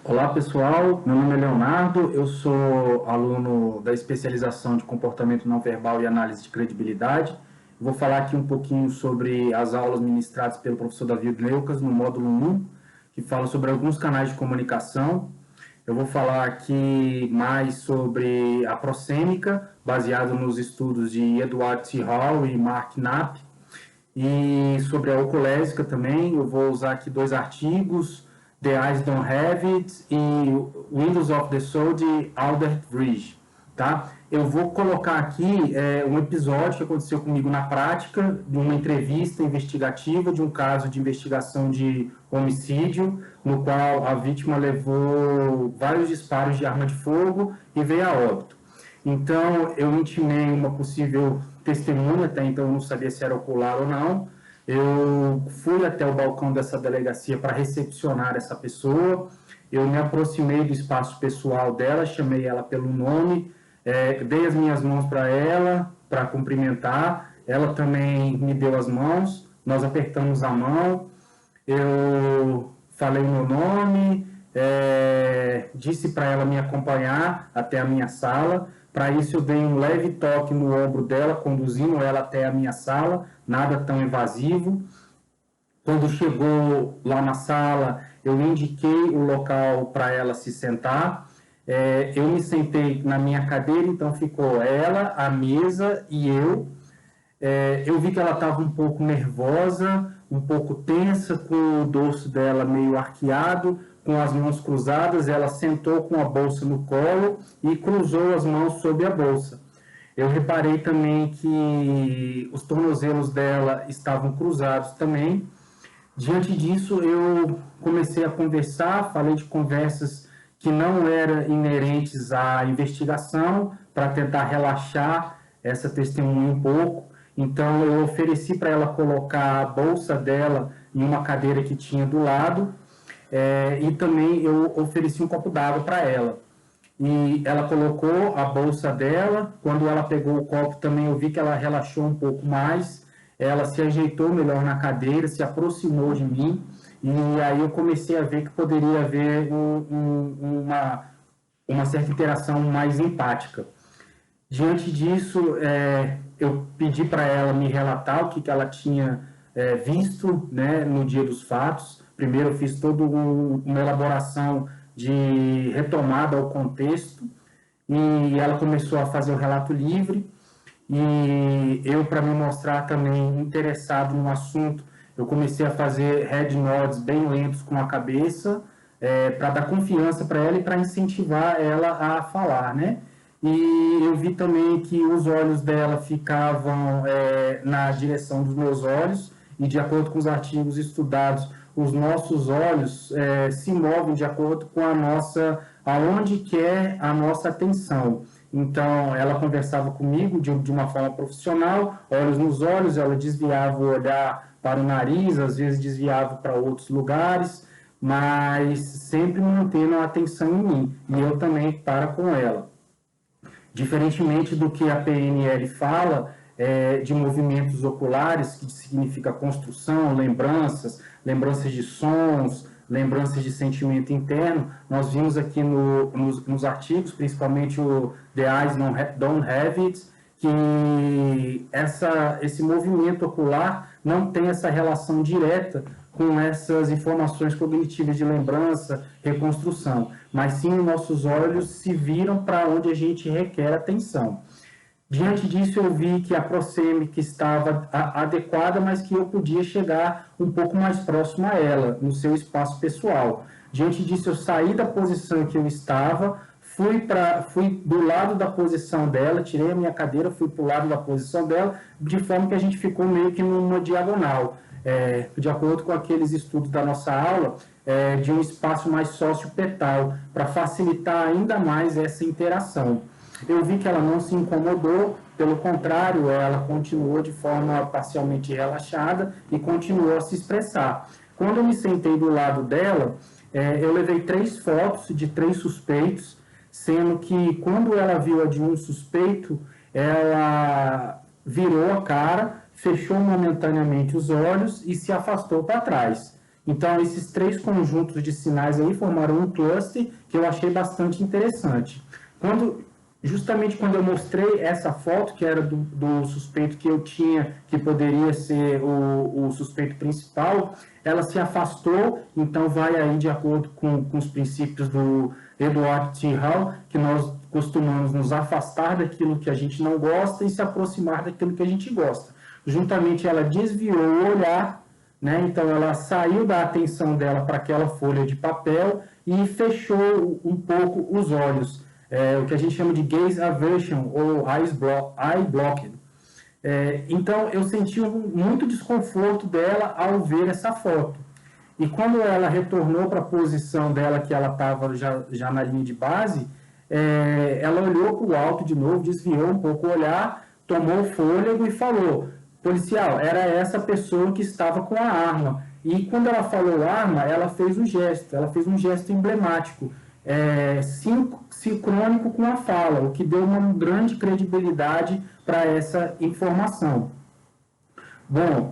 Olá pessoal, meu nome é Leonardo, eu sou aluno da especialização de comportamento não verbal e análise de credibilidade. Vou falar aqui um pouquinho sobre as aulas ministradas pelo professor Davi Gleucas no módulo 1, que fala sobre alguns canais de comunicação. Eu vou falar aqui mais sobre a prosêmica, baseado nos estudos de Edward T. Hall e Mark Knapp, e sobre a oculésica também. Eu vou usar aqui dois artigos, The Eyes Don't Have It e Windows of the Soul de Albert Bridge, tá? Eu vou colocar aqui um episódio que aconteceu comigo na prática, de uma entrevista investigativa, de um caso de investigação de homicídio, no qual a vítima levou vários disparos de arma de fogo e veio a óbito. Então, eu intimei uma possível testemunha, até então eu não sabia se era ocular ou não. Eu fui até o balcão dessa delegacia para recepcionar essa pessoa. Eu me aproximei do espaço pessoal dela, chamei ela pelo nome, dei as minhas mãos para ela, para cumprimentar. Ela também me deu as mãos, nós apertamos a mão. Eu falei o meu nome, disse para ela me acompanhar até a minha sala. Para isso, eu dei um leve toque no ombro dela, conduzindo ela até a minha sala, nada tão invasivo. Quando chegou lá na sala, eu indiquei o local para ela se sentar. Eu me sentei na minha cadeira, então ficou ela, a mesa e eu. Eu vi que ela estava um pouco nervosa, um pouco tensa, com o dorso dela meio arqueado, com as mãos cruzadas. Ela sentou com a bolsa no colo e cruzou as mãos sobre a bolsa. Eu reparei também que os tornozelos dela estavam cruzados também. Diante disso, eu comecei a conversar, falei de conversas que não eram inerentes à investigação, para tentar relaxar essa testemunha um pouco. Então, eu ofereci para ela colocar a bolsa dela em uma cadeira que tinha do lado, e também eu ofereci um copo d'água para ela. E ela colocou a bolsa dela. Quando ela pegou o copo, também eu vi que ela relaxou um pouco mais. Ela se ajeitou melhor na cadeira, se aproximou de mim, e aí eu comecei a ver que poderia haver uma certa interação mais empática. Diante disso, eu pedi para ela me relatar o que ela tinha visto, né, no dia dos fatos. Primeiro eu fiz toda uma elaboração de retomada ao contexto, e ela começou a fazer o relato livre, e eu, para me mostrar também interessado no assunto, eu comecei a fazer head nods bem lentos com a cabeça, para dar confiança para ela e para incentivar ela a falar, né? E eu vi também que os olhos dela ficavam na direção dos meus olhos, e de acordo com os artigos estudados, os nossos olhos se movem de acordo com aonde quer a nossa atenção. Então, ela conversava comigo de uma forma profissional, olhos nos olhos, ela desviava o olhar para o nariz, às vezes desviava para outros lugares, mas sempre mantendo a atenção em mim, e eu também para com ela. Diferentemente do que a PNL fala, de movimentos oculares, que significa construção, lembranças de sons, lembranças de sentimento interno, nós vimos aqui nos artigos, principalmente o The Eyes Don't Have It, que esse movimento ocular não tem essa relação direta com essas informações cognitivas de lembrança, reconstrução, mas sim nossos olhos se viram para onde a gente requer atenção. Diante disso, eu vi que a prosêmica estava adequada, mas que eu podia chegar um pouco mais próximo a ela, no seu espaço pessoal. Diante disso, eu saí da posição que eu estava, fui do lado da posição dela, tirei a minha cadeira, fui para o lado da posição dela, de forma que a gente ficou meio que numa diagonal. De acordo com aqueles estudos da nossa aula, de um espaço mais sociopetal, para facilitar ainda mais essa interação. Eu vi que ela não se incomodou, pelo contrário, ela continuou de forma parcialmente relaxada e continuou a se expressar. Quando eu me sentei do lado dela, eu levei 3 fotos de 3 suspeitos, sendo que quando ela viu a de um suspeito, ela virou a cara, fechou momentaneamente os olhos e se afastou para trás. Então, esses três conjuntos de sinais aí formaram um cluster que eu achei bastante interessante. Justamente quando eu mostrei essa foto, que era do suspeito que eu tinha, que poderia ser o suspeito principal, ela se afastou, então vai aí de acordo com os princípios do Edward T. Hall, que nós costumamos nos afastar daquilo que a gente não gosta e se aproximar daquilo que a gente gosta. Juntamente ela desviou o olhar, né? Então ela saiu da atenção dela para aquela folha de papel e fechou um pouco os olhos, o que a gente chama de gaze aversion ou eye blocked. Então eu senti muito desconforto dela ao ver essa foto. E quando ela retornou para a posição dela, que ela estava já na linha de base, ela olhou para o alto de novo, desviou um pouco o olhar, tomou o fôlego e falou: policial, era essa pessoa que estava com a arma. E quando ela falou arma, ela fez um gesto emblemático, sincrônico com a fala, o que deu uma grande credibilidade para essa informação. Bom,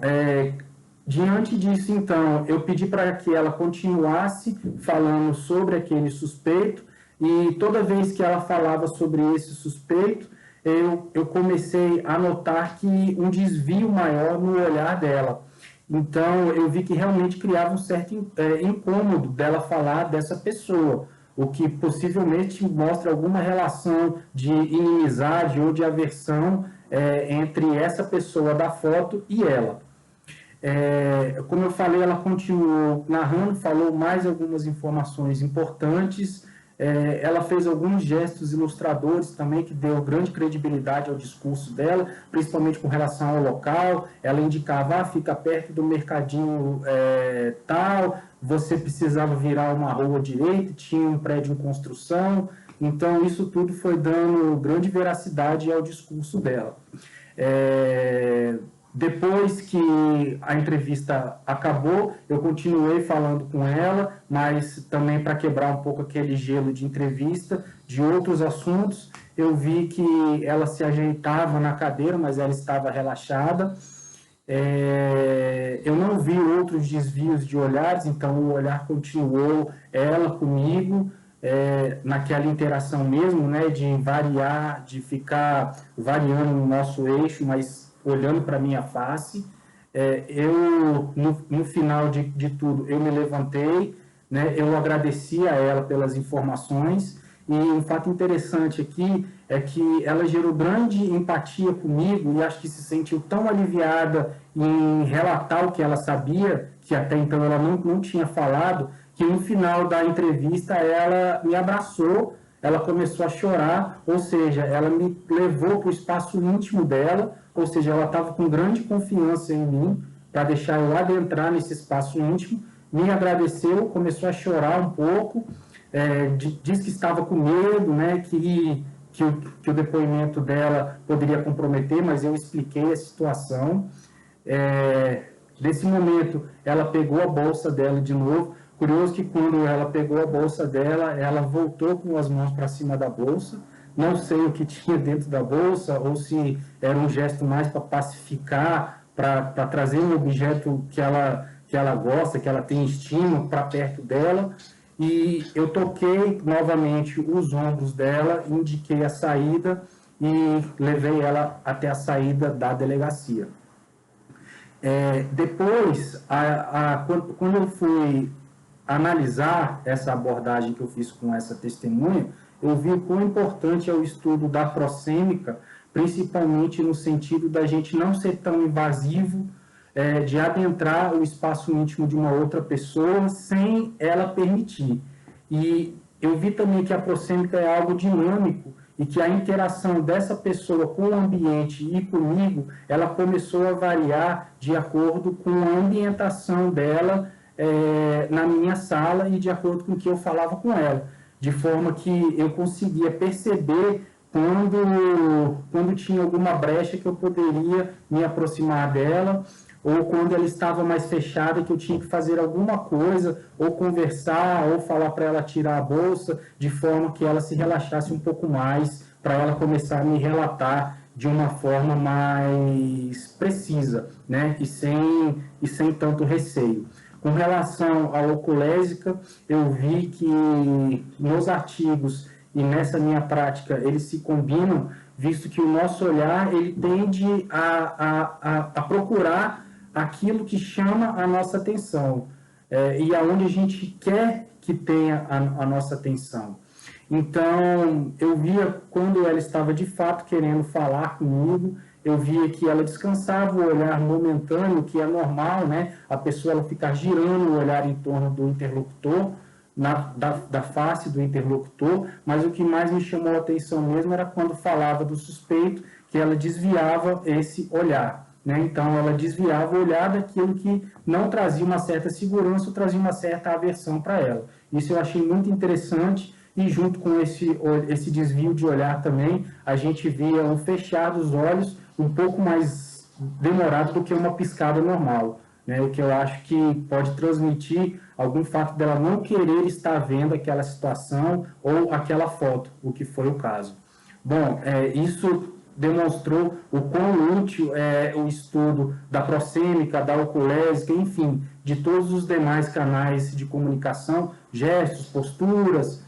diante disso, então, eu pedi para que ela continuasse falando sobre aquele suspeito, e toda vez que ela falava sobre esse suspeito, eu comecei a notar que um desvio maior no olhar dela. Então, eu vi que realmente criava um certo incômodo dela falar dessa pessoa, o que possivelmente mostra alguma relação de inimizade ou de aversão entre essa pessoa da foto e ela. Como eu falei, ela continuou narrando, falou mais algumas informações importantes, ela fez alguns gestos ilustradores também, que deu grande credibilidade ao discurso dela, principalmente com relação ao local. Ela indicava, fica perto do mercadinho tal, você precisava virar uma rua direita, tinha um prédio em construção. Então, isso tudo foi dando grande veracidade ao discurso dela. Depois que a entrevista acabou, eu continuei falando com ela, mas também para quebrar um pouco aquele gelo de entrevista, de outros assuntos. Eu vi que ela se ajeitava na cadeira, mas ela estava relaxada. Eu não vi outros desvios de olhares, então o olhar continuou ela comigo, naquela interação mesmo, né, de variar, de ficar variando no nosso eixo, mas olhando para a minha face. No final de tudo, eu me levantei, né, eu agradeci a ela pelas informações, e um fato interessante aqui é que ela gerou grande empatia comigo, e acho que se sentiu tão aliviada em relatar o que ela sabia, que até então ela não tinha falado, que no final da entrevista ela me abraçou, ela começou a chorar, ou seja, ela me levou para o espaço íntimo dela, ou seja, ela estava com grande confiança em mim, para deixar eu adentrar nesse espaço íntimo, me agradeceu, começou a chorar um pouco, disse que estava com medo, né, que o depoimento dela poderia comprometer, mas eu expliquei a situação. Nesse momento, ela pegou a bolsa dela de novo. Curioso que quando ela pegou a bolsa dela, ela voltou com as mãos para cima da bolsa. Não sei o que tinha dentro da bolsa, ou se era um gesto mais para pacificar, para trazer um objeto que ela gosta, que ela tem estima, para perto dela. E eu toquei novamente os ombros dela, indiquei a saída e levei ela até a saída da delegacia. Depois, quando eu fui analisar essa abordagem que eu fiz com essa testemunha, eu vi o quão importante é o estudo da proxêmica, principalmente no sentido da gente não ser tão invasivo, de adentrar o espaço íntimo de uma outra pessoa sem ela permitir. E eu vi também que a proxêmica é algo dinâmico e que a interação dessa pessoa com o ambiente e comigo, ela começou a variar de acordo com a ambientação dela na minha sala e de acordo com o que eu falava com ela, de forma que eu conseguia perceber quando tinha alguma brecha que eu poderia me aproximar dela, ou quando ela estava mais fechada, que eu tinha que fazer alguma coisa, ou conversar, ou falar para ela tirar a bolsa, de forma que ela se relaxasse um pouco mais, para ela começar a me relatar de uma forma mais precisa, né? E sem tanto receio. Com relação à oculésica, eu vi que nos artigos e nessa minha prática eles se combinam, visto que o nosso olhar ele tende a procurar aquilo que chama a nossa atenção e aonde a gente quer que tenha a nossa atenção. Então, eu via quando ela estava de fato querendo falar comigo, eu via que ela descansava o olhar momentâneo, que é normal, né? A pessoa ela ficar girando o olhar em torno do interlocutor, da face do interlocutor, mas o que mais me chamou a atenção mesmo era quando falava do suspeito, que ela desviava esse olhar. Né? Então, ela desviava o olhar daquilo que não trazia uma certa segurança ou trazia uma certa aversão para ela. Isso eu achei muito interessante e junto com esse desvio de olhar também, a gente via um fechar dos olhos um pouco mais demorado do que uma piscada normal, né? O que eu acho que pode transmitir algum fato dela não querer estar vendo aquela situação ou aquela foto, o que foi o caso. Bom, isso demonstrou o quão útil é o estudo da proxêmica, da oculésica, enfim, de todos os demais canais de comunicação, gestos, posturas,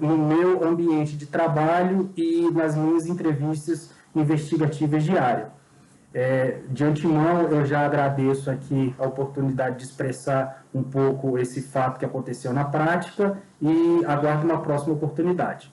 no meu ambiente de trabalho e nas minhas entrevistas investigativas diárias. De antemão, eu já agradeço aqui a oportunidade de expressar um pouco esse fato que aconteceu na prática e aguardo uma próxima oportunidade.